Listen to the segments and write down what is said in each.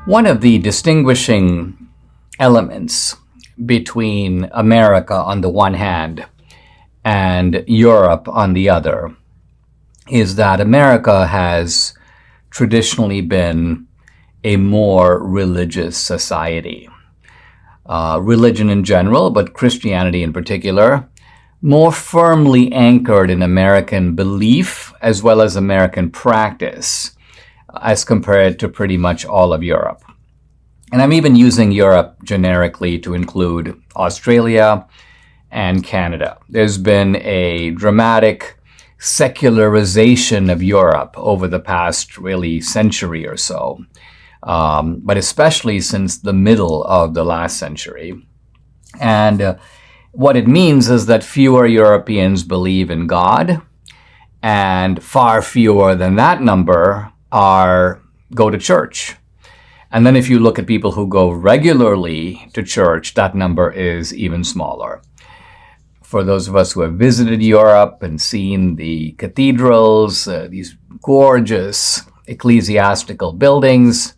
One of the distinguishing elements between America on the one hand and Europe on the other is that America has traditionally been a more religious society. Religion in general, but Christianity in particular, more firmly anchored in American belief as well as American practice as compared to pretty much all of Europe. And I'm even using Europe generically to include Australia and Canada. There's been a dramatic secularization of Europe over the past really century or so, but especially since the middle of the last century. And what it means is that fewer Europeans believe in God, and far fewer than that number go to church. And then if you look at people who go regularly to church, that number is even smaller. For those of us who have visited Europe and seen the cathedrals, these gorgeous ecclesiastical buildings,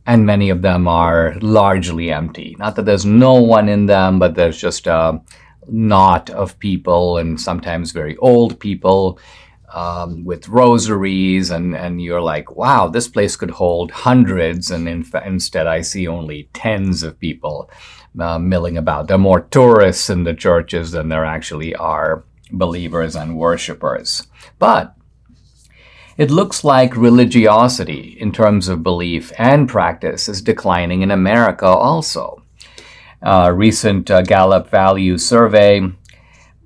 and many of them are largely empty. Not that there's no one in them, but there's just a knot of people, and sometimes very old people, with rosaries, and you're like, wow, this place could hold hundreds, and instead I see only tens of people milling about. There are more tourists in the churches than there actually are believers and worshipers. But it looks like religiosity in terms of belief and practice is declining in America also. Recent Gallup Value survey,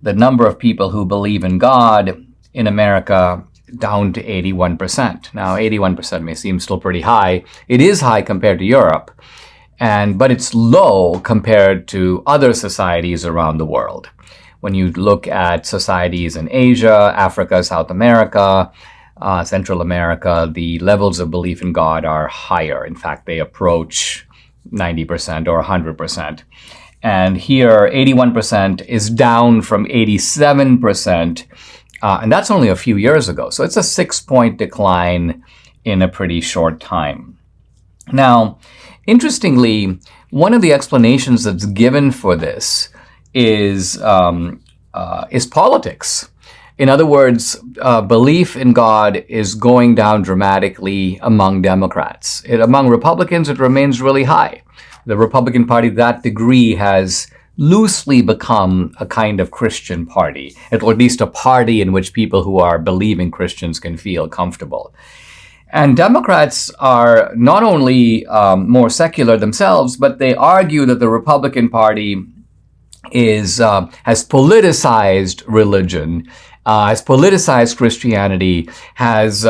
the number of people who believe in God in America down to 81%. Now, 81% may seem still pretty high. It is high compared to Europe, but it's low compared to other societies around the world. When you look at societies in Asia, Africa, South America, Central America, the levels of belief in God are higher. In fact, they approach 90% or 100%. And here, 81% is down from 87%. And that's only a few years ago. So it's a 6-point decline in a pretty short time. Now, interestingly, one of the explanations that's given for this is politics. In other words, belief in God is going down dramatically among Democrats. Among Republicans, it remains really high. The Republican Party, to that degree, has loosely become a kind of Christian party, at least a party in which people who are believing Christians can feel comfortable. And Democrats are not only more secular themselves, but they argue that the Republican Party has politicized religion, has politicized Christianity, has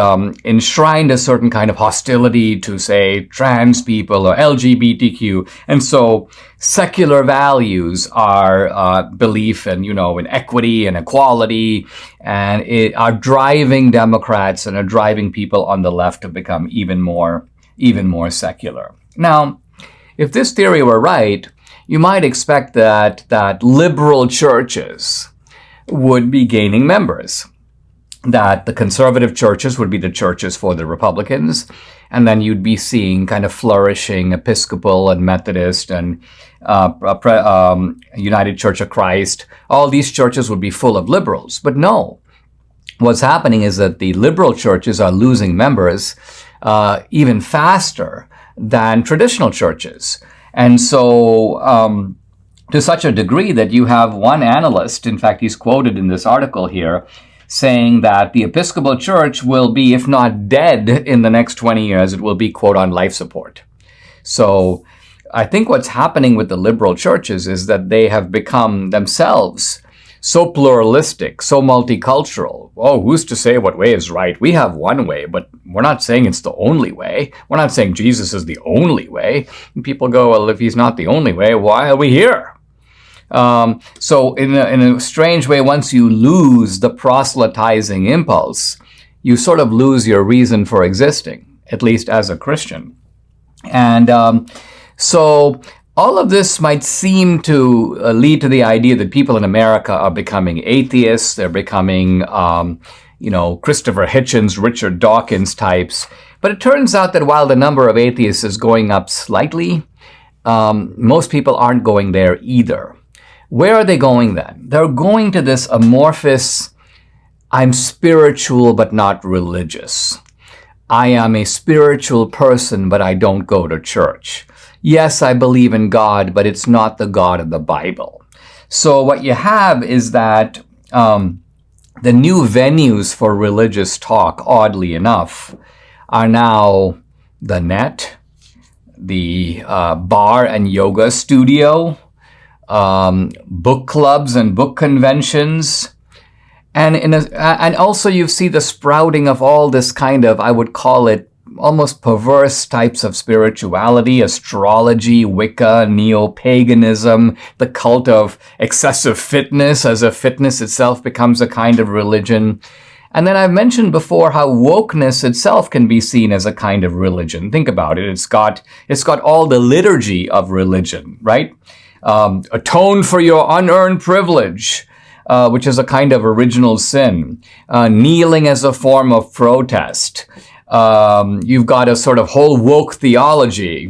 enshrined a certain kind of hostility to, say, trans people or LGBTQ. And so secular values are belief in, in equity and equality, and are driving Democrats and are driving people on the left to become even more secular. Now, if this theory were right, you might expect that liberal churches would be gaining members, that the conservative churches would be the churches for the Republicans, and then you'd be seeing kind of flourishing Episcopal and Methodist and United Church of Christ. All these churches would be full of liberals. But no, what's happening is that the liberal churches are losing members even faster than traditional churches. And so to such a degree that you have one analyst, in fact, he's quoted in this article here, saying that the Episcopal Church will be, if not dead in the next 20 years, it will be, quote, on life support. So I think what's happening with the liberal churches is that they have become themselves so pluralistic, so multicultural. Oh, who's to say what way is right? We have one way, but we're not saying it's the only way. We're not saying Jesus is the only way. And people go, well, if he's not the only way, why are we here? So in a strange way, once you lose the proselytizing impulse, you sort of lose your reason for existing, at least as a Christian. And so all of this might seem to lead to the idea that people in America are becoming atheists. They're becoming, Christopher Hitchens, Richard Dawkins types. But it turns out that while the number of atheists is going up slightly, most people aren't going there either. Where are they going then? They're going to this amorphous, I'm spiritual but not religious. I am a spiritual person, but I don't go to church. Yes, I believe in God, but it's not the God of the Bible. So what you have is that the new venues for religious talk, oddly enough, are now the net, the bar and yoga studio, book clubs and book conventions. And also you see the sprouting of all this kind of, I would call it, almost perverse types of spirituality, astrology, Wicca, neo-paganism, the cult of excessive fitness, as if fitness itself becomes a kind of religion. And then I've mentioned before how wokeness itself can be seen as a kind of religion. Think about it. It's got all the liturgy of religion, right? Atone for your unearned privilege, which is a kind of original sin. Kneeling as a form of protest. You've got a sort of whole woke theology,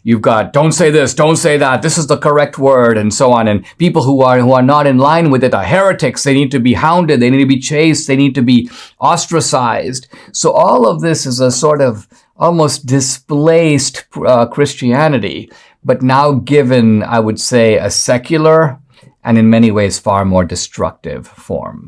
you've got don't say this, don't say that, this is the correct word, and so on. And people who are not in line with it are heretics. They need to be hounded, they need to be chased, they need to be ostracized. So all of this is a sort of almost displaced Christianity, but now given, I would say, a secular and in many ways far more destructive form.